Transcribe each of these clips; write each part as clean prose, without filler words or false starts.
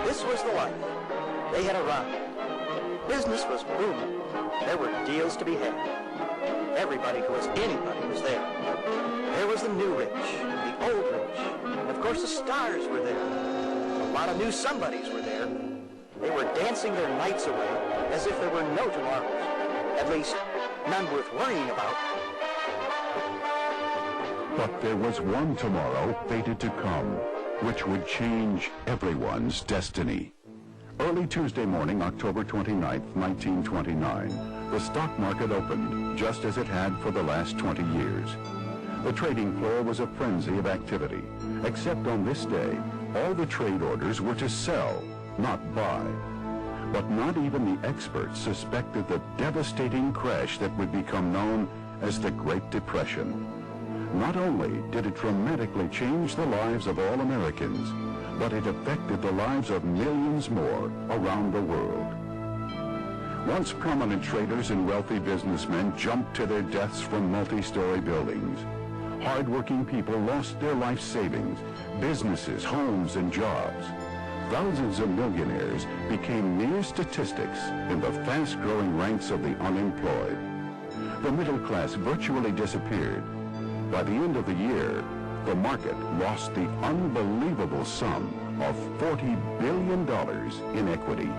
This was the life. They had arrived. Business was booming. There were deals to be had. Everybody who was anybody was there. There was the new rich, the old rich, and of course the stars were there. A lot of new somebodies were there. They were dancing their nights away as if there were no tomorrows. At least, none worth worrying about. But there was one tomorrow fated to come, which would change everyone's destiny. Early Tuesday morning, October 29, 1929, the stock market opened just as it had for the last 20 years. The trading floor was a frenzy of activity, except on this day, all the trade orders were to sell, not buy. But not even the experts suspected the devastating crash that would become known as the Great Depression. Not only did it dramatically change the lives of all Americans, but it affected the lives of millions more around the world. Once prominent traders and wealthy businessmen jumped to their deaths from multi-story buildings. Hard-working people lost their life savings, businesses, homes, and jobs. Thousands of millionaires became mere statistics in the fast-growing ranks of the unemployed. The middle class virtually disappeared. By the end of the year, the market lost the unbelievable sum of $40 billion in equity.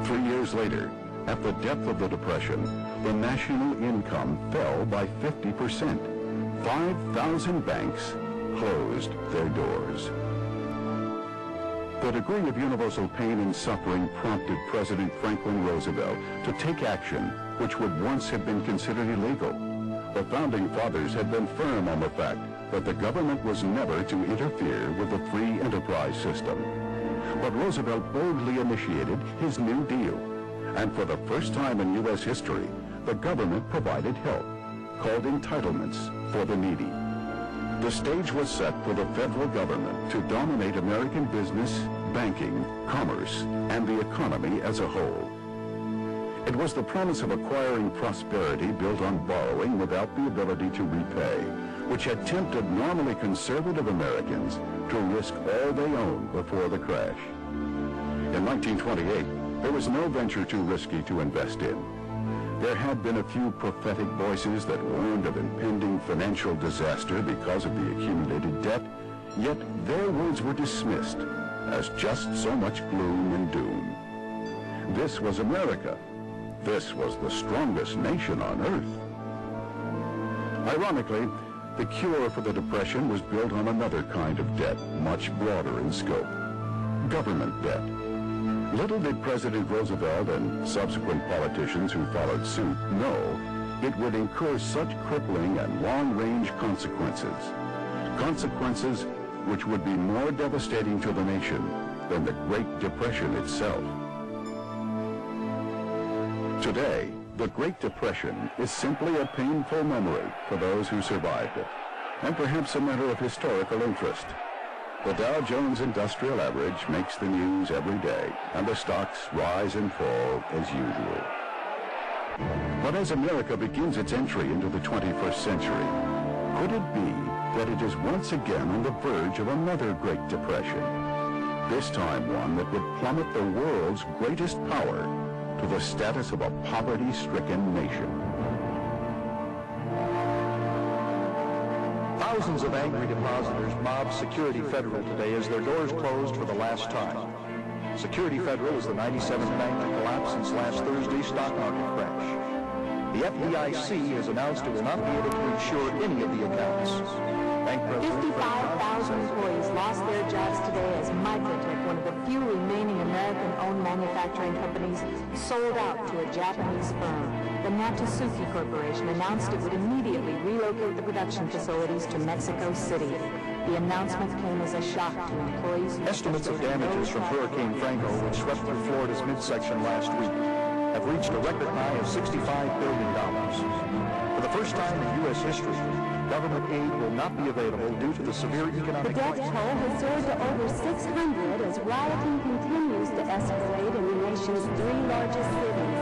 3 years later, at the depth of the Depression, the national income fell by 50%. 5,000 banks closed their doors. The degree of universal pain and suffering prompted President Franklin Roosevelt to take action which would once have been considered illegal. The Founding Fathers had been firm on the fact that the government was never to interfere with the free enterprise system. But Roosevelt boldly initiated his New Deal, and for the first time in U.S. history, the government provided help, called entitlements for the needy. The stage was set for the federal government to dominate American business, banking, commerce, and the economy as a whole. It was the promise of acquiring prosperity built on borrowing without the ability to repay, which had tempted normally conservative Americans to risk all they owned before the crash. In 1928, there was no venture too risky to invest in. There had been a few prophetic voices that warned of impending financial disaster because of the accumulated debt, yet their words were dismissed as just so much gloom and doom. This was America. This was the strongest nation on earth. Ironically, the cure for the Depression was built on another kind of debt, much broader in scope: government debt. Little did President Roosevelt and subsequent politicians who followed suit know it would incur such crippling and long-range consequences. Consequences which would be more devastating to the nation than the Great Depression itself. Today, the Great Depression is simply a painful memory for those who survived it, and perhaps a matter of historical interest. The Dow Jones Industrial Average makes the news every day, and the stocks rise and fall as usual. But as America begins its entry into the 21st century, could it be that it is once again on the verge of another Great Depression? This time one that would plummet the world's greatest power to the status of a poverty-stricken nation. Thousands of angry depositors mobbed Security Federal today as their doors closed for the last time. Security Federal is the 97th bank to collapse since last Thursday's stock market crash. The FDIC has announced it will not be able to insure any of the accounts. Bank President 55,000 employees lost their jobs today as Microtech, one of the few remaining American-owned manufacturing companies, sold out to a Japanese firm. The Natsuki Corporation announced it would immediately relocate the production facilities to Mexico City. The announcement came as a shock to employees. Estimates of damages from Hurricane Franco, which swept through Florida's midsection last week, have reached a record high of $65 billion. For the first time in U.S. history, government aid will not be available due to the severe economic crisis. The death toll has soared to over 600 as rioting continues to escalate in the nation's 3 largest cities.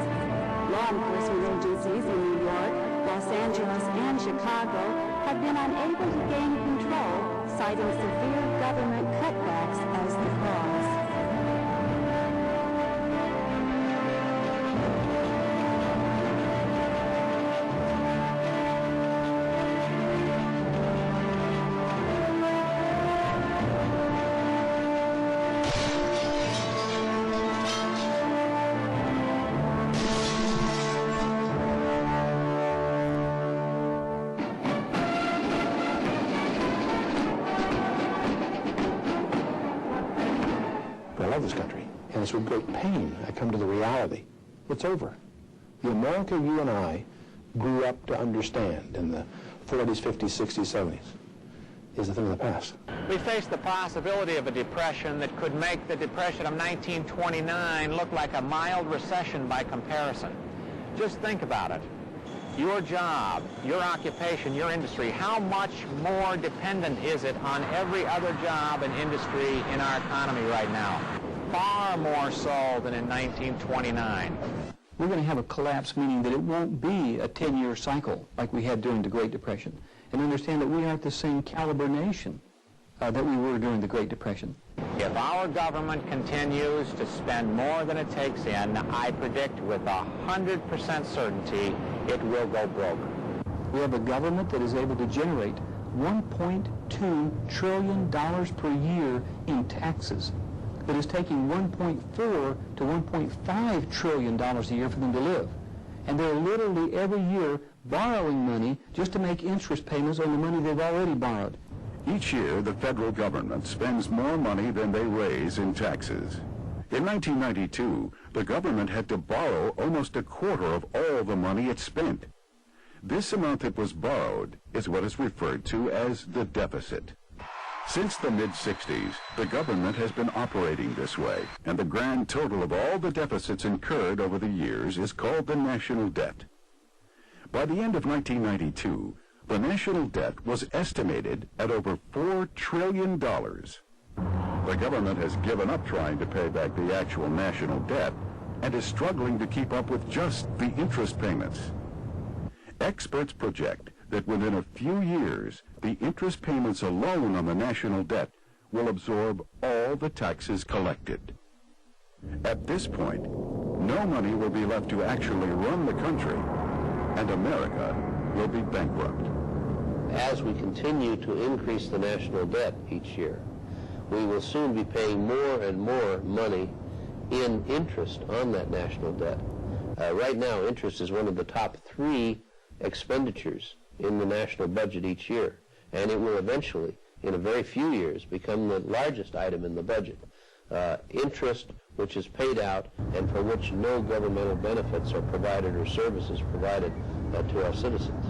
Law enforcement agencies in New York, Los Angeles, and Chicago have been unable to gain control, citing severe government cutbacks as the cause. this country, and it's with great pain I come to the reality. It's over. The America you and I grew up to understand in the 40s, 50s, 60s, 70s is a thing of the past. We face the possibility of a depression that could make the Depression of 1929 look like a mild recession by comparison. Just think about it. Your job, your occupation, your industry, how much more dependent is it on every other job and industry in our economy right now? Far more so than in 1929. We're going to have a collapse, meaning that it won't be a 10-year cycle like we had during the Great Depression. And understand that we aren't the same caliber nation that we were during the Great Depression. If our government continues to spend more than it takes in, I predict with 100% certainty it will go broke. We have a government that is able to generate $1.2 trillion per year in taxes. That is taking $1.4 to $1.5 trillion a year for them to live. And they're literally every year borrowing money just to make interest payments on the money they've already borrowed. Each year, the federal government spends more money than they raise in taxes. In 1992, the government had to borrow almost a quarter of all the money it spent. This amount that was borrowed is what is referred to as the deficit. Since the mid-60s, the government has been operating this way, and the grand total of all the deficits incurred over the years is called the national debt. By the end of 1992, the national debt was estimated at over $4 trillion. The government has given up trying to pay back the actual national debt and is struggling to keep up with just the interest payments. Experts project that within a few years, the interest payments alone on the national debt will absorb all the taxes collected. At this point, no money will be left to actually run the country, and America will be bankrupt. As we continue to increase the national debt each year, we will soon be paying more and more money in interest on that national debt. Right now, interest is one of the top 3 expenditures in the national budget each year, and it will eventually, in a very few years, become the largest item in the budget. Interest which is paid out and for which no governmental benefits are provided or services provided to our citizens.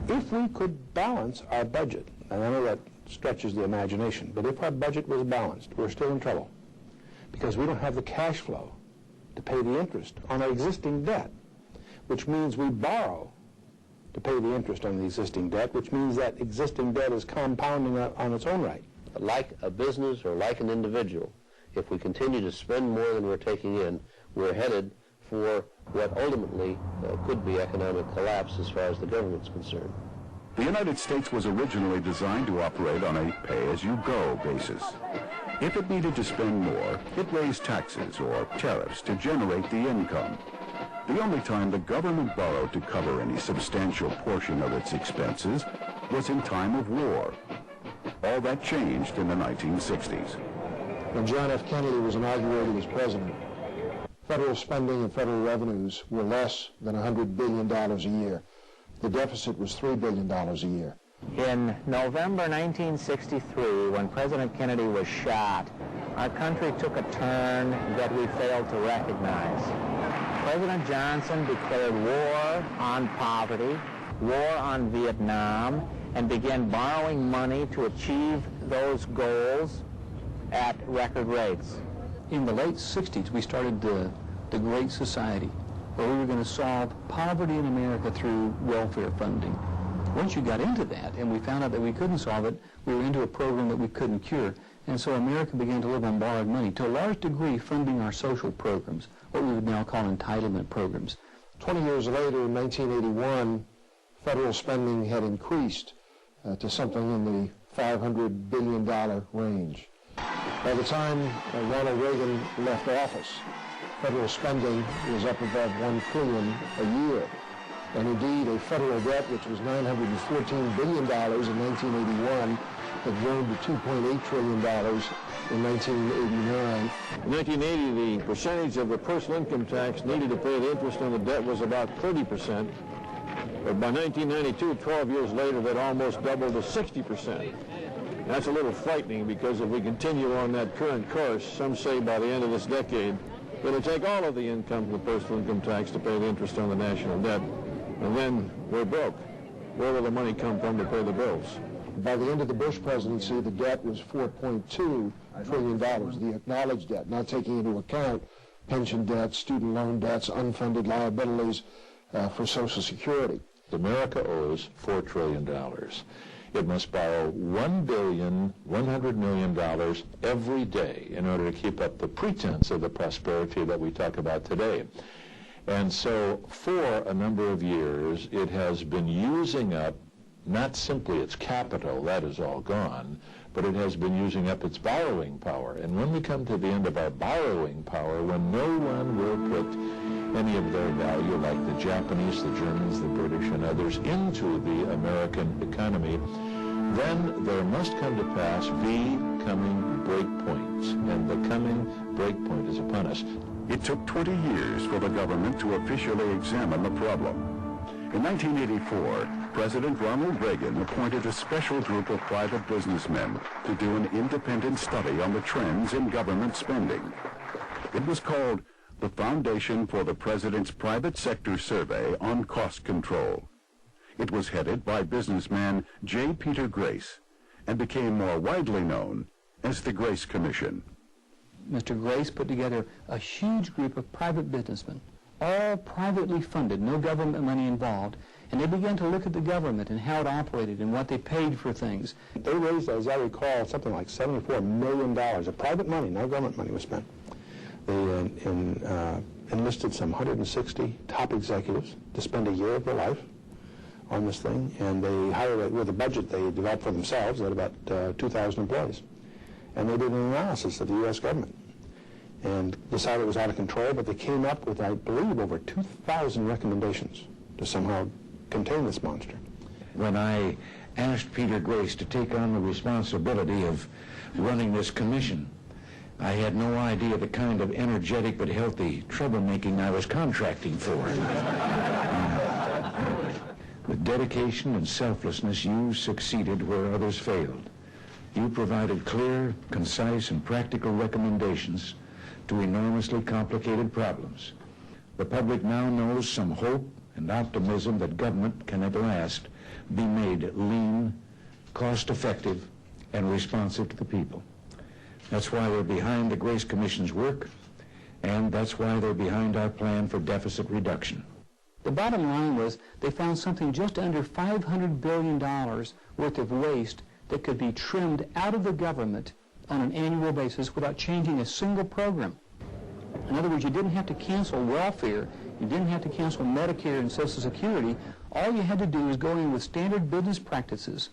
If we could balance our budget, and I know that stretches the imagination, but if our budget was balanced, we're still in trouble because we don't have the cash flow to pay the interest on our existing debt, which means we borrow to pay the interest on the existing debt, which means that existing debt is compounding on its own right. Like a business or like an individual, if we continue to spend more than we're taking in, we're headed for what ultimately could be economic collapse as far as the government's concerned. The United States was originally designed to operate on a pay-as-you-go basis. If it needed to spend more, it raised taxes or tariffs to generate the income. The only time the government borrowed to cover any substantial portion of its expenses was in time of war. All that changed in the 1960s. When John F. Kennedy was inaugurated as president, federal spending and federal revenues were less than $100 billion a year. The deficit was $3 billion a year. In November 1963, when President Kennedy was shot, our country took a turn that we failed to recognize. President Johnson declared war on poverty, war on Vietnam, and began borrowing money to achieve those goals at record rates. In the late 60s, we started the Great Society, where we were going to solve poverty in America through welfare funding. Once you got into that, and we found out that we couldn't solve it, we were into a program that we couldn't cure. And so America began to live on borrowed money, to a large degree funding our social programs, what we would now call entitlement programs. 20 years later, in 1981, federal spending had increased to something in the $500 billion range. By the time Ronald Reagan left office, federal spending was up above $1 trillion a year. And indeed, a federal debt, which was $914 billion in 1981, had grown to $2.8 trillion in 1989. In 1980, the percentage of the personal income tax needed to pay the interest on the debt was about 30%. But by 1992, 12 years later, that almost doubled to 60%. That's a little frightening because if we continue on that current course, some say by the end of this decade, it'll take all of the income from the personal income tax to pay the interest on the national debt, and then we're broke. Where will the money come from to pay the bills? By the end of the Bush presidency, the debt was $4.2 trillion, the acknowledged debt, not taking into account pension debts, student loan debts, unfunded liabilities for Social Security. America owes $4 trillion. It must borrow $1.1 billion every day in order to keep up the pretense of the prosperity that we talk about today. And so for a number of years, it has been using up not simply its capital, that is all gone, but it has been using up its borrowing power. And when we come to the end of our borrowing power, when no one will put any of their value, like the Japanese, the Germans, the British, and others, into the American economy, then there must come to pass the coming break point. And the coming break point is upon us. It took 20 years for the government to officially examine the problem. In 1984, President Ronald Reagan appointed a special group of private businessmen to do an independent study on the trends in government spending. It was called the Foundation for the President's Private Sector Survey on Cost Control. It was headed by businessman J. Peter Grace and became more widely known as the Grace Commission. Mr. Grace put together a huge group of private businessmen, all privately funded, no government money involved, and they began to look at the government and how it operated and what they paid for things. They raised, as I recall, something like $74 million of private money, no government money was spent. They enlisted some 160 top executives to spend a year of their life on this thing, and they hired, with a budget they developed for themselves, they had about 2,000 employees. And they did an analysis of the U.S. government and decided it was out of control, but they came up with, I believe, over 2,000 recommendations to somehow contain this monster. When I asked Peter Grace to take on the responsibility of running this commission, I had no idea the kind of energetic but healthy troublemaking I was contracting for. With dedication and selflessness, you succeeded where others failed. You provided clear, concise, and practical recommendations to enormously complicated problems. The public now knows some hope and optimism that government can at last be made lean, cost-effective, and responsive to the people. That's why we're behind the Grace Commission's work, and that's why they're behind our plan for deficit reduction. The bottom line was they found something just under $500 billion worth of waste that could be trimmed out of the government on an annual basis without changing a single program. In other words, you didn't have to cancel welfare, you didn't have to cancel Medicare and Social Security. All you had to do was go in with standard business practices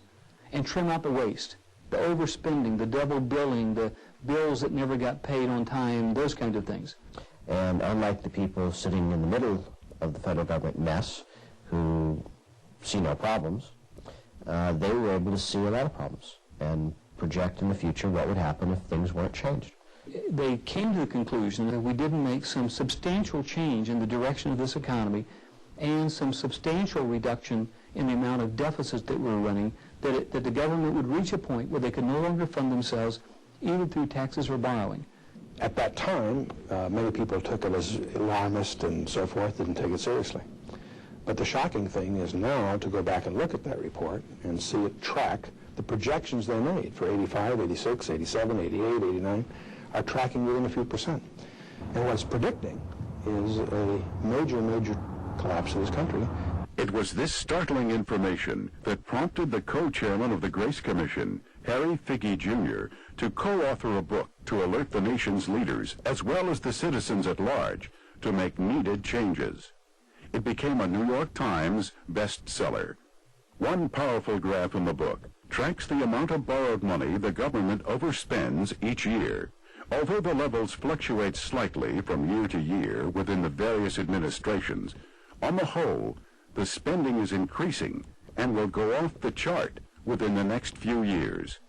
and trim out the waste, the overspending, the double billing, the bills that never got paid on time, those kinds of things. And unlike the people sitting in the middle of the federal government mess who see no problems, they were able to see a lot of problems and project in the future what would happen if things weren't changed. They came to the conclusion that we didn't make some substantial change in the direction of this economy and some substantial reduction in the amount of deficits that we were running, that the government would reach a point where they could no longer fund themselves either through taxes or borrowing. At that time, many people took it as alarmist and so forth, didn't take it seriously. But the shocking thing is now to go back and look at that report and see it track the projections they made for 85, 86, 87, 88, 89 are tracking within a few percent. And what it's predicting is a major, major collapse of this country. It was this startling information that prompted the co-chairman of the Grace Commission, Harry Figge Jr., to co-author a book to alert the nation's leaders, as well as the citizens at large, to make needed changes. It became a New York Times bestseller. One powerful graph in the book tracks the amount of borrowed money the government overspends each year. Although the levels fluctuate slightly from year to year within the various administrations, on the whole, the spending is increasing and will go off the chart within the next few years.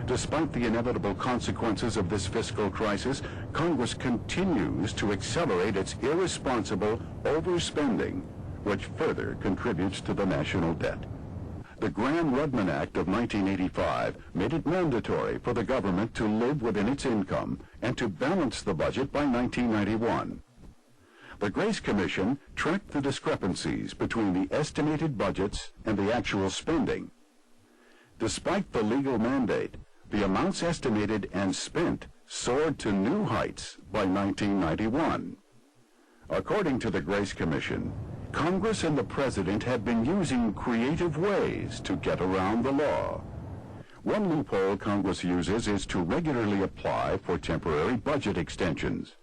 Despite the inevitable consequences of this fiscal crisis, Congress continues to accelerate its irresponsible overspending, which further contributes to the national debt. The Gramm-Rudman Act of 1985 made it mandatory for the government to live within its income and to balance the budget by 1991. The Grace Commission tracked the discrepancies between the estimated budgets and the actual spending. Despite the legal mandate, the amounts estimated and spent soared to new heights by 1991. According to the Grace Commission, Congress and the President had been using creative ways to get around the law. One loophole Congress uses is to regularly apply for temporary budget extensions.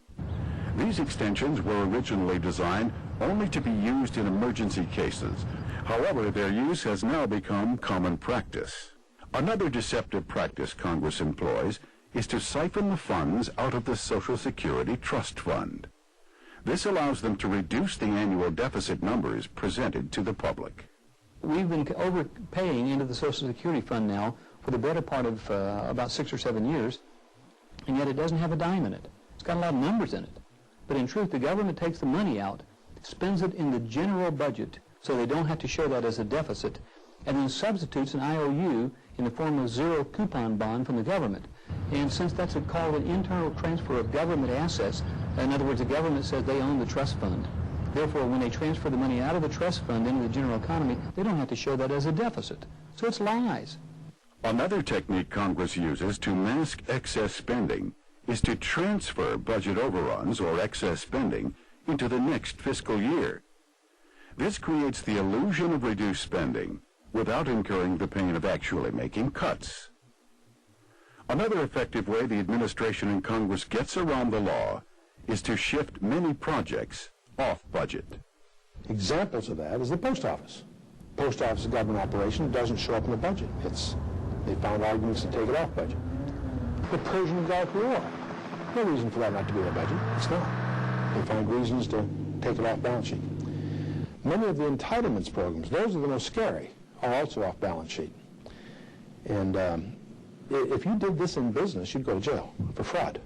These extensions were originally designed only to be used in emergency cases. However, their use has now become common practice. Another deceptive practice Congress employs is to siphon the funds out of the Social Security Trust Fund. This allows them to reduce the annual deficit numbers presented to the public. We've been overpaying into the Social Security Fund now for the better part of about 6 or 7 years, and yet it doesn't have a dime in it. It's got a lot of numbers in it. But in truth, the government takes the money out, spends it in the general budget so they don't have to show that as a deficit, and then substitutes an IOU in the form of zero coupon bond from the government. And since that's called an internal transfer of government assets, in other words, the government says they own the trust fund. Therefore, when they transfer the money out of the trust fund into the general economy, they don't have to show that as a deficit. So it's lies. Another technique Congress uses to mask excess spending is to transfer budget overruns or excess spending into the next fiscal year. This creates the illusion of reduced spending without incurring the pain of actually making cuts. Another effective way the administration and Congress gets around the law is to shift many projects off budget. Examples of that is the post office. Post office is a government operation. It doesn't show up in the budget. They found arguments to take it off budget. The Persian Gulf War. No reason for that not to be in the budget. It's not. They find reasons to take it off balance sheet. Many of the entitlements programs, those are the most scary, are also off balance sheet. And if you did this in business, you'd go to jail for fraud.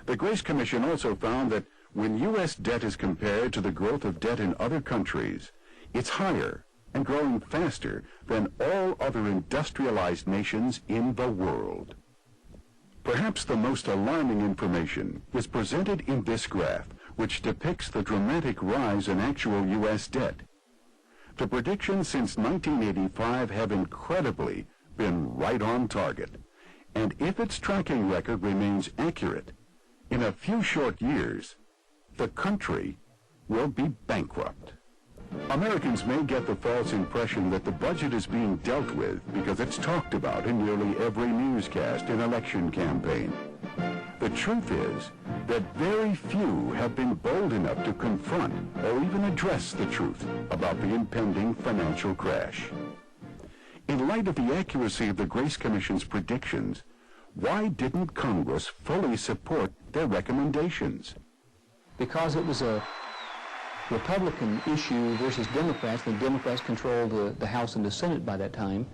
The Grace Commission also found that when U.S. debt is compared to the growth of debt in other countries, it's higher and growing faster than all other industrialized nations in the world. Perhaps the most alarming information is presented in this graph, which depicts the dramatic rise in actual U.S. debt. The predictions since 1985 have incredibly been right on target, and if its tracking record remains accurate, in a few short years, the country will be bankrupt. Americans may get the false impression that the budget is being dealt with because it's talked about in nearly every newscast and election campaign. The truth is that very few have been bold enough to confront or even address the truth about the impending financial crash. In light of the accuracy of the Grace Commission's predictions, why didn't Congress fully support their recommendations? Because it was a Republican issue versus Democrats, and the Democrats controlled the House and the Senate by that time,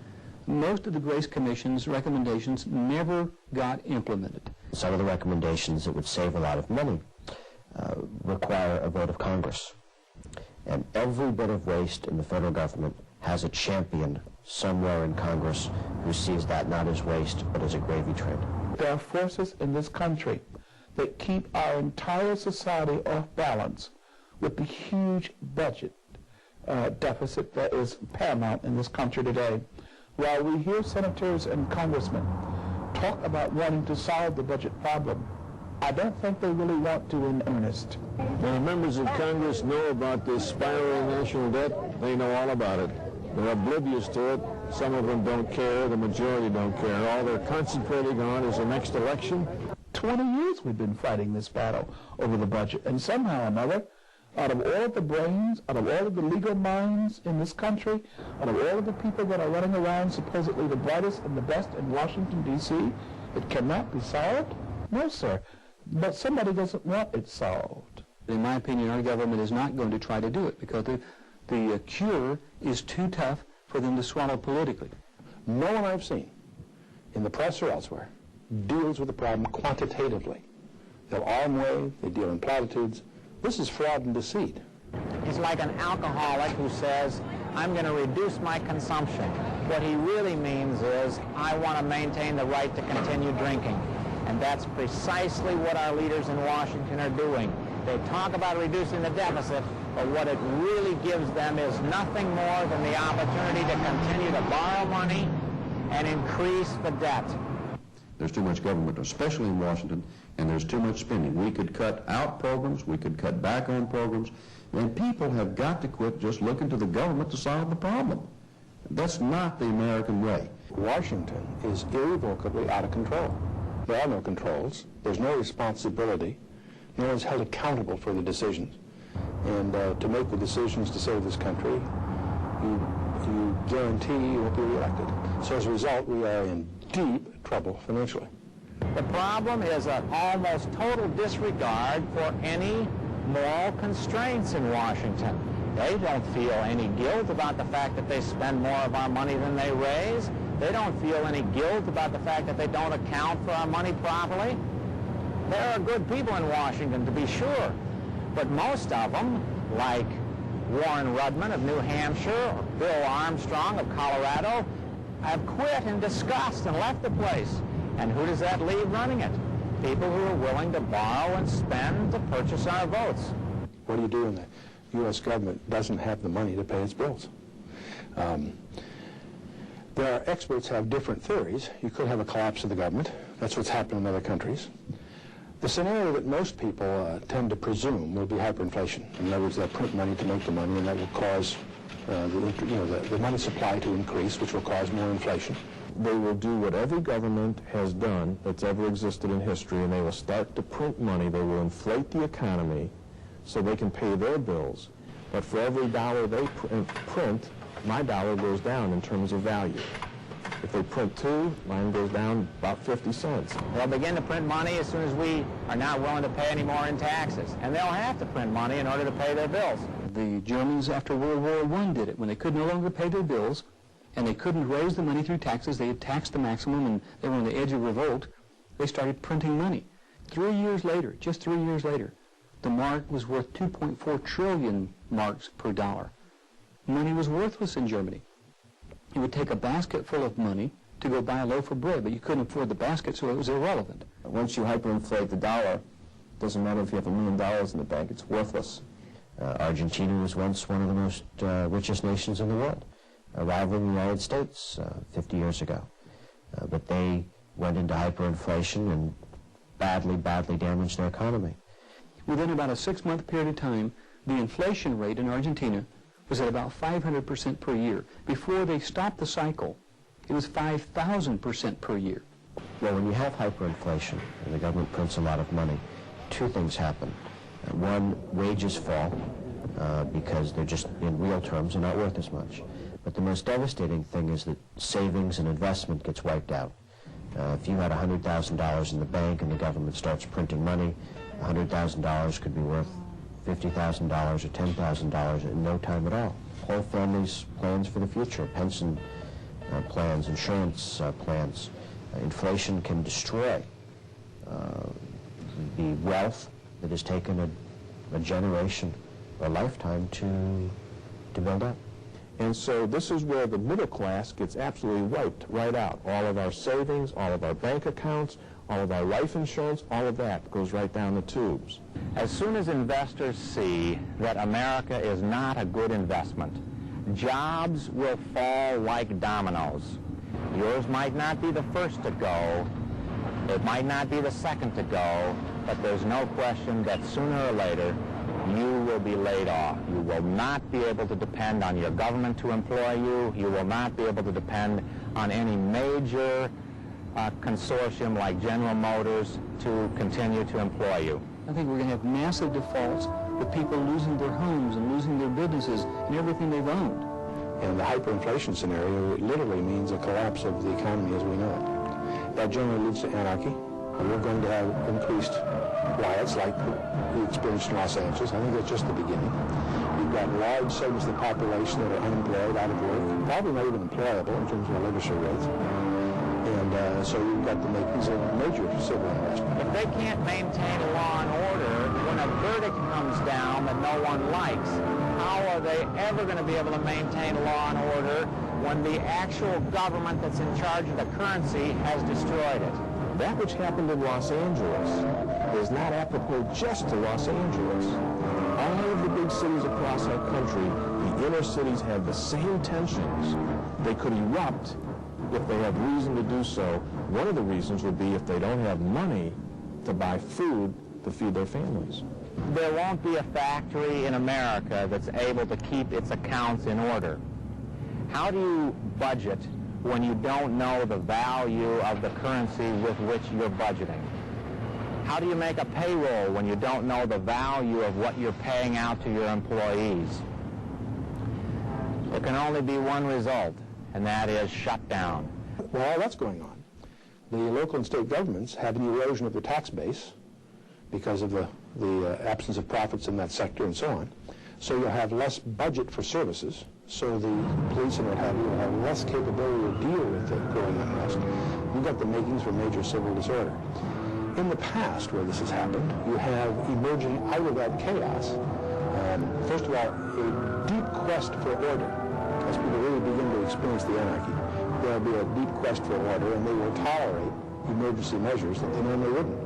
most of the Grace Commission's recommendations never got implemented. Some of the recommendations that would save a lot of money require a vote of Congress. And every bit of waste in the federal government has a champion somewhere in Congress who sees that not as waste, but as a gravy train. There are forces in this country that keep our entire society off balance with the huge budget deficit that is paramount in this country today. While we hear senators and congressmen talk about wanting to solve the budget problem, I don't think they really want to in earnest. When the members of Congress know about this spiraling national debt, they know all about it. They're oblivious to it. Some of them don't care. The majority don't care. All they're concentrating on is the next election. 20 years we've been fighting this battle over the budget, and somehow or another, out of all of the brains, out of all of the legal minds in this country, out of all of the people that are running around supposedly the brightest and the best in Washington, D.C., it cannot be solved? No, sir. But somebody doesn't want it solved. In my opinion, our government is not going to try to do it because the cure is too tough for them to swallow politically. No one I've seen, in the press or elsewhere, deals with the problem quantitatively. They'll arm wave, they deal in platitudes. This is fraud and deceit. It's like an alcoholic who says, I'm going to reduce my consumption. What he really means is, I want to maintain the right to continue drinking. And that's precisely what our leaders in Washington are doing. They talk about reducing the deficit, but what it really gives them is nothing more than the opportunity to continue to borrow money and increase the debt. There's too much government, especially in Washington, and there's too much spending. We could cut out programs, we could cut back on programs, and people have got to quit just looking to the government to solve the problem. That's not the American way. Washington is irrevocably out of control. There are no controls. There's no responsibility. No one's held accountable for the decisions. And to make the decisions to save this country, you guarantee you won't be reelected. So as a result, we are in deep trouble financially. The problem is an almost total disregard for any moral constraints in Washington. They don't feel any guilt about the fact that they spend more of our money than they raise. They don't feel any guilt about the fact that they don't account for our money properly. There are good people in Washington, to be sure, but most of them, like Warren Rudman of New Hampshire or Bill Armstrong of Colorado, have quit in disgust and left the place. And who does that leave running it? People who are willing to borrow and spend to purchase our votes. What do you do when the U.S. government doesn't have the money to pay its bills? There are experts who have different theories. You could have a collapse of the government. That's what's happened in other countries. The scenario that most people tend to presume will be hyperinflation. In other words, they'll print money to make the money, and that will cause the money supply to increase, which will cause more inflation. They will do what every government has done that's ever existed in history, and they will start to print money. They will inflate the economy so they can pay their bills. But for every dollar they print, my dollar goes down in terms of value. If they print 2, mine goes down about 50 cents. They'll begin to print money as soon as we are not willing to pay any more in taxes. And they'll have to print money in order to pay their bills. The Germans after World War I did it. When they could no longer pay their bills and they couldn't raise the money through taxes, they had taxed the maximum and they were on the edge of revolt, they started printing money. 3 years later, just 3 years later, the mark was worth 2.4 trillion marks per dollar. Money was worthless in Germany. You would take a basket full of money to go buy a loaf of bread, but you couldn't afford the basket, so it was irrelevant. Once you hyperinflate the dollar, it doesn't matter if you have $1 million in the bank, it's worthless. Argentina was once one of the most richest nations in the world, rivaling the United States 50 years ago. But they went into hyperinflation and badly damaged their economy. Within about a 6-month period of time, the inflation rate in Argentina was at about 500% per year. Before they stopped the cycle, it was 5,000% per year. Well, when you have hyperinflation and the government prints a lot of money, 2 things happen. One, wages fall because they're just, in real terms, they're not worth as much. But the most devastating thing is that savings and investment gets wiped out. If you had $100,000 in the bank and the government starts printing money, $100,000 could be worth $50,000 or $10,000 in no time at all. Whole families' plans for the future, pension plans, insurance plans. Inflation can destroy the wealth that has taken a generation or a lifetime to build up. And so this is where the middle class gets absolutely wiped right out. All of our savings, all of our bank accounts, all of our life insurance, all of that goes right down the tubes. As soon as investors see that America is not a good investment, jobs will fall like dominoes. Yours might not be the first to go, it might not be the second to go, but there's no question that sooner or later you will be laid off. You will not be able to depend on your government to employ you. You will not be able to depend on any major consortium like General Motors to continue to employ you. I think we're going to have massive defaults with people losing their homes and losing their businesses and everything they've owned. And the hyperinflation scenario literally means a collapse of the economy as we know it. That generally leads to anarchy. We're going to have increased riots like we experienced in Los Angeles. I think that's just the beginning. We've got large segments of the population that are unemployed, out of work, probably not even employable in terms of our literacy rates. And so we've got to make these a major civil unrest. If they can't maintain law and order when a verdict comes down that no one likes, how are they ever going to be able to maintain law and order when the actual government that's in charge of the currency has destroyed it. That which happened in Los Angeles is not apropos just to Los Angeles. All of the big cities across our country, the inner cities have the same tensions. They could erupt if they have reason to do so. One of the reasons would be if they don't have money to buy food to feed their families. There won't be a factory in America that's able to keep its accounts in order. How do you budget when you don't know the value of the currency with which you're budgeting? How do you make a payroll when you don't know the value of what you're paying out to your employees? There can only be one result, and that is shutdown. Well, all that's going on. The local and state governments have an erosion of their tax base because of the absence of profits in that sector and so on. So you'll have less budget for services. So the police and what have you will have less capability to deal with the growing unrest. You've got the makings for major civil disorder. In the past, where this has happened, you have emerging out of that chaos, first of all, a deep quest for order. As people really begin to experience the anarchy, there'll be a deep quest for order, and they will tolerate emergency measures that they normally wouldn't.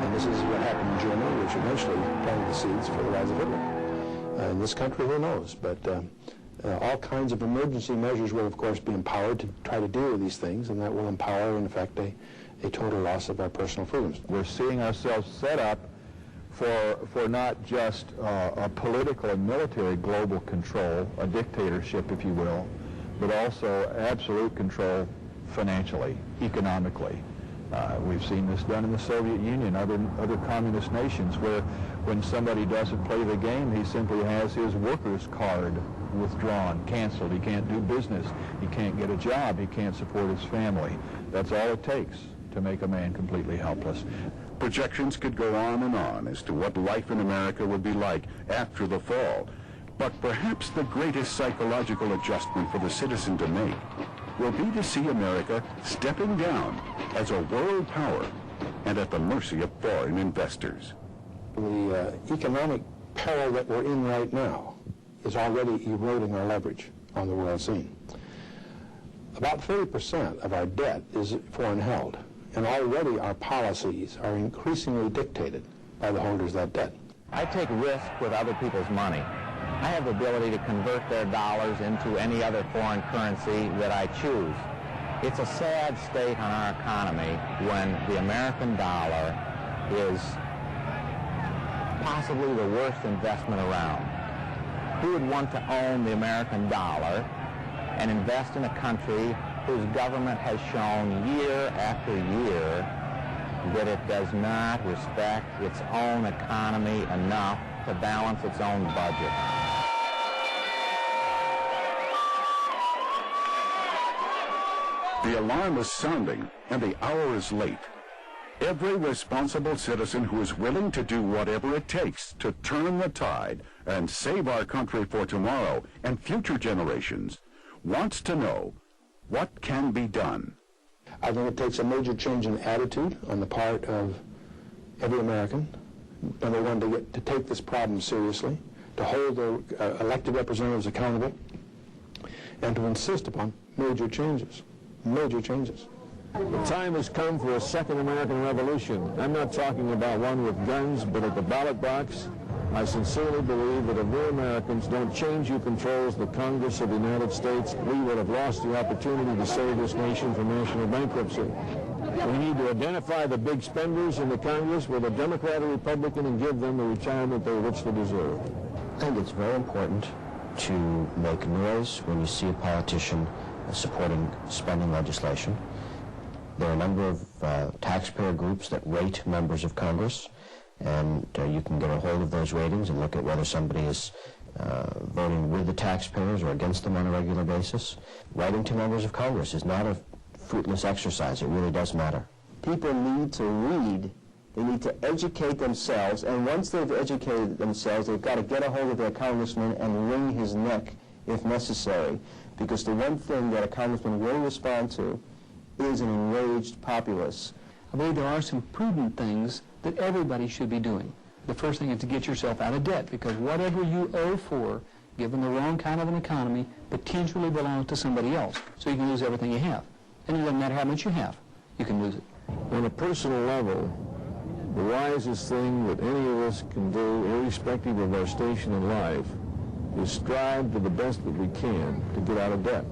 And this is what happened in Germany, which eventually planted the seeds for the rise of Hitler. In this country, who knows? But all kinds of emergency measures will, of course, be empowered to try to deal with these things, and that will empower, in effect, a total loss of our personal freedoms. We're seeing ourselves set up for not just a political and military global control, a dictatorship, if you will, but also absolute control financially, economically. We've seen this done in the Soviet Union, other communist nations, where when somebody doesn't play the game, he simply has his workers' card withdrawn, canceled. He can't do business. He can't get a job. He can't support his family. That's all it takes to make a man completely helpless. Projections could go on as to what life in America would be like after the fall. But perhaps the greatest psychological adjustment for the citizen to make will be to see America stepping down as a world power and at the mercy of foreign investors. The economic peril that we're in right now is already eroding our leverage on the world scene. About 30% of our debt is foreign held, and already our policies are increasingly dictated by the holders of that debt. I take risk with other people's money. I have the ability to convert their dollars into any other foreign currency that I choose. It's a sad state on our economy when the American dollar is possibly the worst investment around. Who would want to own the American dollar and invest in a country whose government has shown year after year that it does not respect its own economy enough to balance its own budget? The alarm is sounding, and the hour is late. Every responsible citizen who is willing to do whatever it takes to turn the tide and save our country for tomorrow and future generations wants to know what can be done. I think it takes a major change in attitude on the part of every American. Number one, to take this problem seriously, to hold their elected representatives accountable, and to insist upon major changes. Major changes. The time has come for a second American Revolution. I'm not talking about one with guns, but at the ballot box. I sincerely believe that if we Americans don't change who controls the Congress of the United States, we would have lost the opportunity to save this nation from national bankruptcy. We need to identify the big spenders in the Congress, whether Democrat or Republican, and give them the retirement they richly deserve. I think it's very important to make noise when you see a politician supporting spending legislation. There are a number of taxpayer groups that rate members of Congress, and you can get a hold of those ratings and look at whether somebody is voting with the taxpayers or against them on a regular basis. Writing to members of Congress is not a fruitless exercise. It really does matter. People need to read. They need to educate themselves, and once they've educated themselves, they've got to get a hold of their congressman and wring his neck if necessary, because the one thing that a congressman will respond to is an enraged populace. I believe there are some prudent things that everybody should be doing. The first thing is to get yourself out of debt, because whatever you owe for given the wrong kind of an economy, potentially belongs to somebody else. So you can lose everything you have. And it doesn't matter how much you have, you can lose it. On a personal level, the wisest thing that any of us can do, irrespective of our station in life, is strive to the best that we can to get out of debt.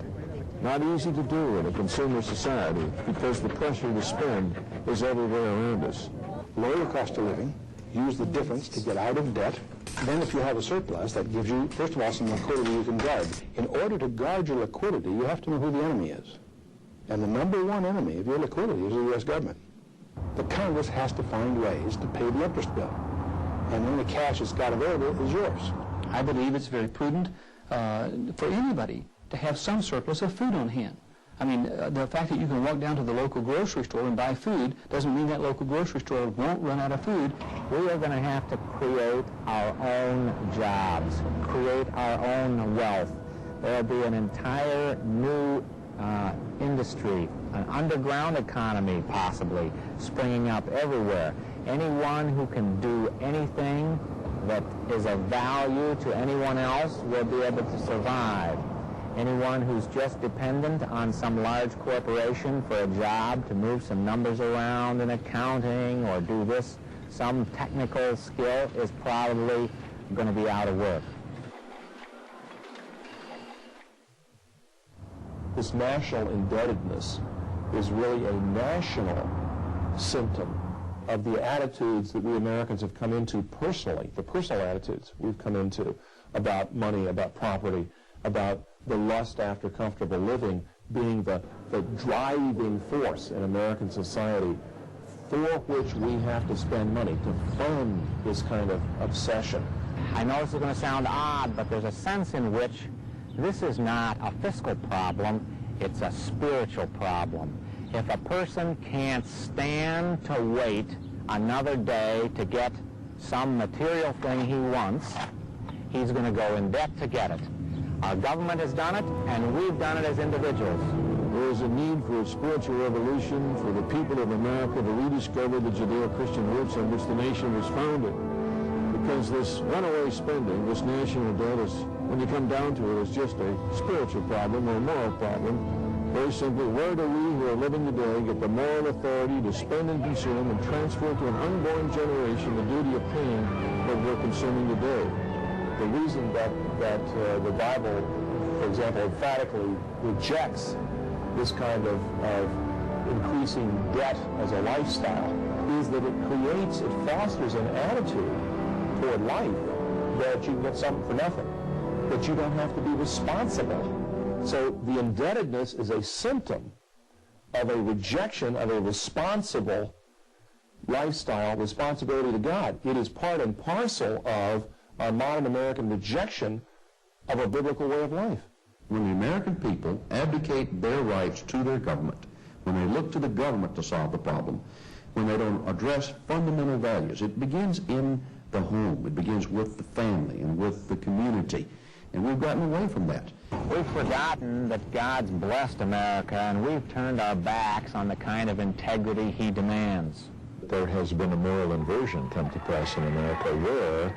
Not easy to do in a consumer society because the pressure to spend is everywhere around us. Lower your cost of living, use the difference to get out of debt. Then if you have a surplus, that gives you, first of all, some liquidity you can guard. In order to guard your liquidity, you have to know who the enemy is. And the number one enemy of your liquidity is the U.S. government. The Congress has to find ways to pay the interest bill. And then the cash it's got available is yours. I believe it's very prudent for anybody to have some surplus of food on hand. I mean, the fact that you can walk down to the local grocery store and buy food doesn't mean that local grocery store won't run out of food. We are going to have to create our own jobs, create our own wealth. There will be an entire new industry, an underground economy possibly, springing up everywhere. Anyone who can do anything that is of value to anyone else will be able to survive. Anyone who's just dependent on some large corporation for a job to move some numbers around in accounting or do this, some technical skill, is probably going to be out of work. This national indebtedness is really a national symptom of the attitudes that we Americans have come into personally, the personal attitudes we've come into about money, about property, about the lust after comfortable living being the driving force in American society for which we have to spend money to fund this kind of obsession. I know this is going to sound odd, but there's a sense in which this is not a fiscal problem, it's a spiritual problem. If a person can't stand to wait another day to get some material thing he wants, he's going to go in debt to get it. Our government has done it, and we've done it as individuals. There is a need for a spiritual revolution for the people of America to rediscover the Judeo-Christian roots on which the nation was founded. Because this runaway spending, this national debt, is, when you come down to it, is just a spiritual problem or a moral problem. Very simply, where do we who are living today get the moral authority to spend and consume and transfer to an unborn generation the duty of paying what we're consuming today? The reason that the Bible, for example, emphatically rejects this kind of increasing debt as a lifestyle is that it fosters an attitude toward life that you can get something for nothing, that you don't have to be responsible. So the indebtedness is a symptom of a rejection of a responsible lifestyle, responsibility to God. It is part and parcel of our modern American rejection of a biblical way of life. When the American people abdicate their rights to their government, when they look to the government to solve the problem, when they don't address fundamental values, it begins in the home. It begins with the family and with the community. And we've gotten away from that. We've forgotten that God's blessed America, and we've turned our backs on the kind of integrity He demands. There has been a moral inversion come to pass in America where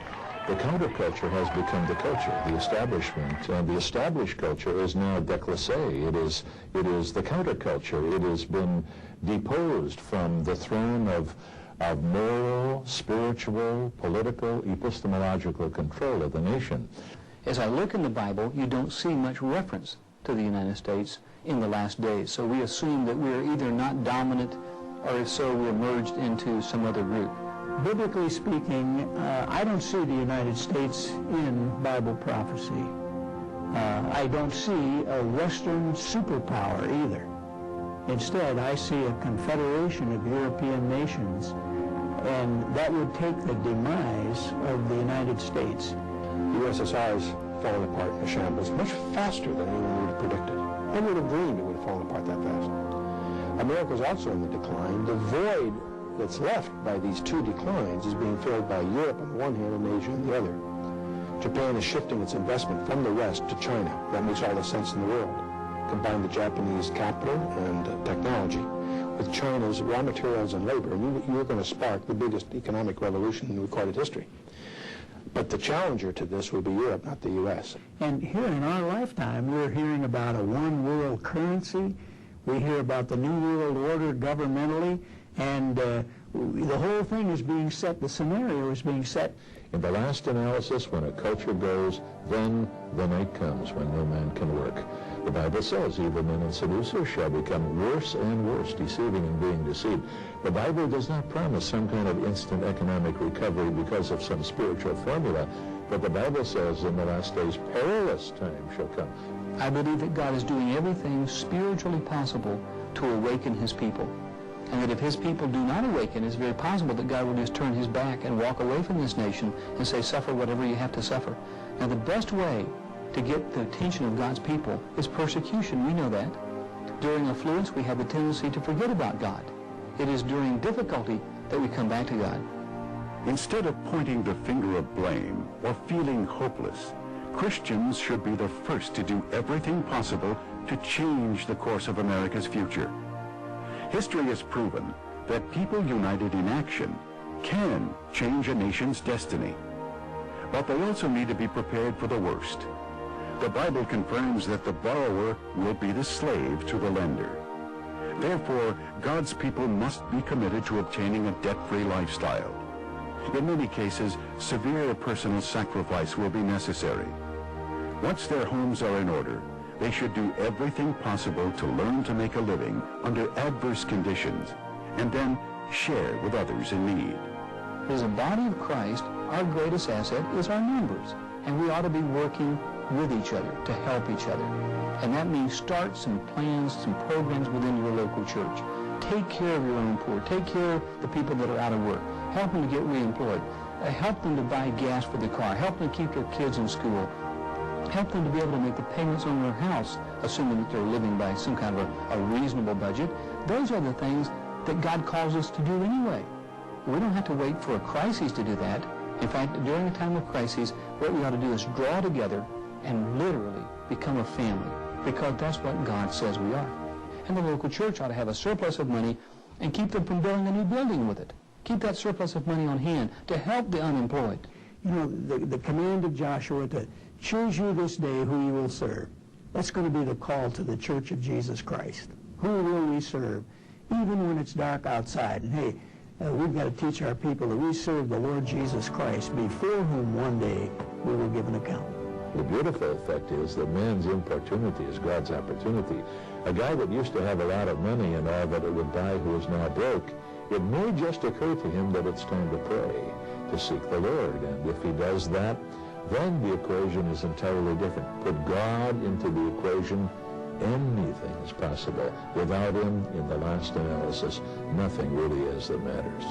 the counterculture has become the culture, the establishment, and the established culture is now déclassé. It is the counterculture. It has been deposed from the throne of moral, spiritual, political, epistemological control of the nation. As I look in the Bible, you don't see much reference to the United States in the last days. So we assume that we're either not dominant, or if so, we're merged into some other group. Biblically speaking, I don't see the United States in Bible prophecy. I don't see a Western superpower either. Instead, I see a confederation of European nations, and that would take the demise of the United States. The USSR has fallen apart in a shambles much faster than anyone would have predicted. I would have dreamed it would have fallen apart that fast. America is also in the decline. The void that's left by these two declines is being filled by Europe on the one hand and Asia on the other. Japan is shifting its investment from the West to China. That makes all the sense in the world. Combine the Japanese capital and technology with China's raw materials and labor, and you're going to spark the biggest economic revolution in recorded history. But the challenger to this will be Europe, not the U.S. And here in our lifetime, we're hearing about a one world currency. We hear about the New World Order governmentally, and the whole thing is being set, the scenario is being set. In the last analysis, when a culture goes, then the night comes when no man can work. The Bible says evil men and seducers shall become worse and worse, deceiving and being deceived. The Bible does not promise some kind of instant economic recovery because of some spiritual formula, but the Bible says in the last days perilous time shall come. I believe that God is doing everything spiritually possible to awaken his people. And that if his people do not awaken, it's very possible that God will just turn his back and walk away from this nation and say, suffer whatever you have to suffer. Now, the best way to get the attention of God's people is persecution. We know that. During affluence, we have the tendency to forget about God. It is during difficulty that we come back to God. Instead of pointing the finger of blame or feeling hopeless, Christians should be the first to do everything possible to change the course of America's future. History has proven that people united in action can change a nation's destiny. But they also need to be prepared for the worst. The Bible confirms that the borrower will be the slave to the lender. Therefore, God's people must be committed to obtaining a debt-free lifestyle. In many cases, severe personal sacrifice will be necessary. Once their homes are in order, they should do everything possible to learn to make a living under adverse conditions and then share with others in need. As a body of Christ, our greatest asset is our numbers, and we ought to be working with each other to help each other. And that means start some plans, some programs within your local church. Take care of your own poor. Take care of the people that are out of work. Help them to get reemployed. Help them to buy gas for the car. Help them to keep their kids in school. Help them to be able to make the payments on their house, assuming that they're living by some kind of a reasonable budget. Those are the things that God calls us to do anyway. We don't have to wait for a crisis to do that. In fact, during a time of crisis, what we ought to do is draw together and literally become a family, because that's what God says we are. And the local church ought to have a surplus of money and keep them from building a new building with it. Keep that surplus of money on hand to help the unemployed. You know, the command of Joshua to choose you this day who you will serve. That's going to be the call to the Church of Jesus Christ. Who will we serve? Even when it's dark outside. And hey, we've got to teach our people that we serve the Lord Jesus Christ, before whom one day we will give an account. The beautiful effect is that man's importunity is God's opportunity. A guy that used to have a lot of money and all that it would buy who is now broke, it may just occur to him that it's time to pray, to seek the Lord. And if he does that, then the equation is entirely different. Put God into the equation, anything is possible. Without him, in the last analysis, nothing really is that matters.